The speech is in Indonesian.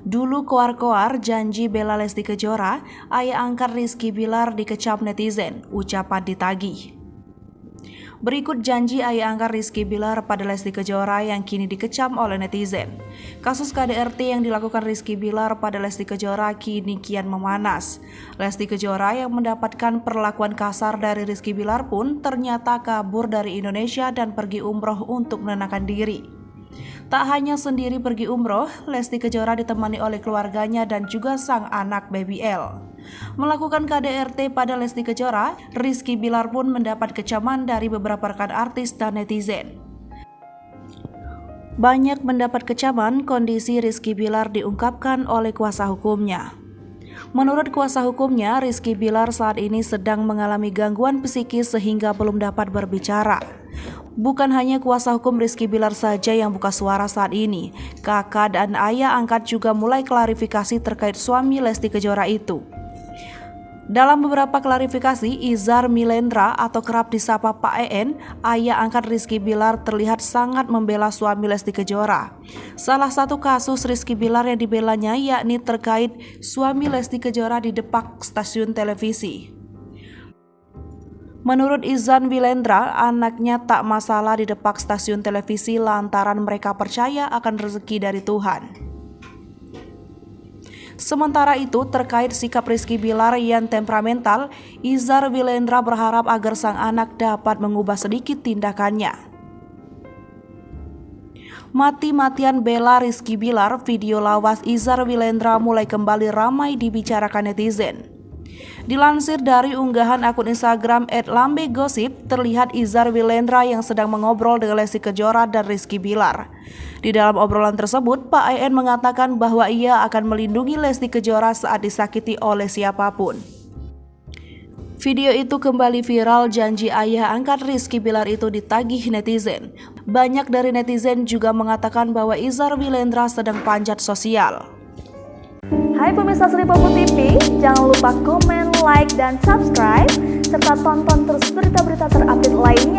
Dulu koar-koar janji bela Lesti Kejora, ayah angkat Rizky Bilar dikecam netizen, ucapan ditagih. Berikut janji ayah angkat Rizky Bilar pada Lesti Kejora yang kini dikecam oleh netizen. Kasus KDRT yang dilakukan Rizky Bilar pada Lesti Kejora kini kian memanas. Lesti Kejora yang mendapatkan perlakuan kasar dari Rizky Bilar pun ternyata kabur dari Indonesia dan pergi umroh untuk menenangkan diri. Tak hanya sendiri pergi umroh, Lesti Kejora ditemani oleh keluarganya dan juga sang anak Baby L. Melakukan KDRT pada Lesti Kejora, Rizky Bilar pun mendapat kecaman dari beberapa rekan artis dan netizen. Banyak mendapat kecaman kondisi Rizky Bilar diungkapkan oleh kuasa hukumnya. Menurut kuasa hukumnya, Rizky Bilar saat ini sedang mengalami gangguan psikis sehingga belum dapat berbicara. Bukan hanya kuasa hukum Rizky Bilar saja yang buka suara saat ini, kakak dan ayah angkat juga mulai klarifikasi terkait suami Lesti Kejora itu. Dalam beberapa klarifikasi, Izhar Milendra atau kerap disapa Pak EN, ayah angkat Rizky Bilar terlihat sangat membela suami Lesti Kejora. Salah satu kasus Rizky Bilar yang dibelanya yakni terkait suami Lesti Kejora didepak stasiun televisi. Menurut Izhar Milendra, anaknya tak masalah didepak stasiun televisi lantaran mereka percaya akan rezeki dari Tuhan. Sementara itu, terkait sikap Rizky Bilar yang temperamental, Izhar Milendra berharap agar sang anak dapat mengubah sedikit tindakannya. Mati-matian bela Rizky Bilar, video lawas Izhar Milendra mulai kembali ramai dibicarakan netizen. Dilansir dari unggahan akun Instagram @lambegosip, terlihat Izhar Milendra yang sedang mengobrol dengan Lesti Kejora dan Rizky Bilar. Di dalam obrolan tersebut, Pak EN mengatakan bahwa ia akan melindungi Lesti Kejora saat disakiti oleh siapapun. Video itu kembali viral, janji ayah angkat Rizky Bilar itu ditagih netizen. Banyak dari netizen juga mengatakan bahwa Izhar Milendra sedang panjat sosial. Hai pemirsa Sri Popo TV, jangan lupa komen, like, dan subscribe, serta tonton terus berita-berita terupdate lainnya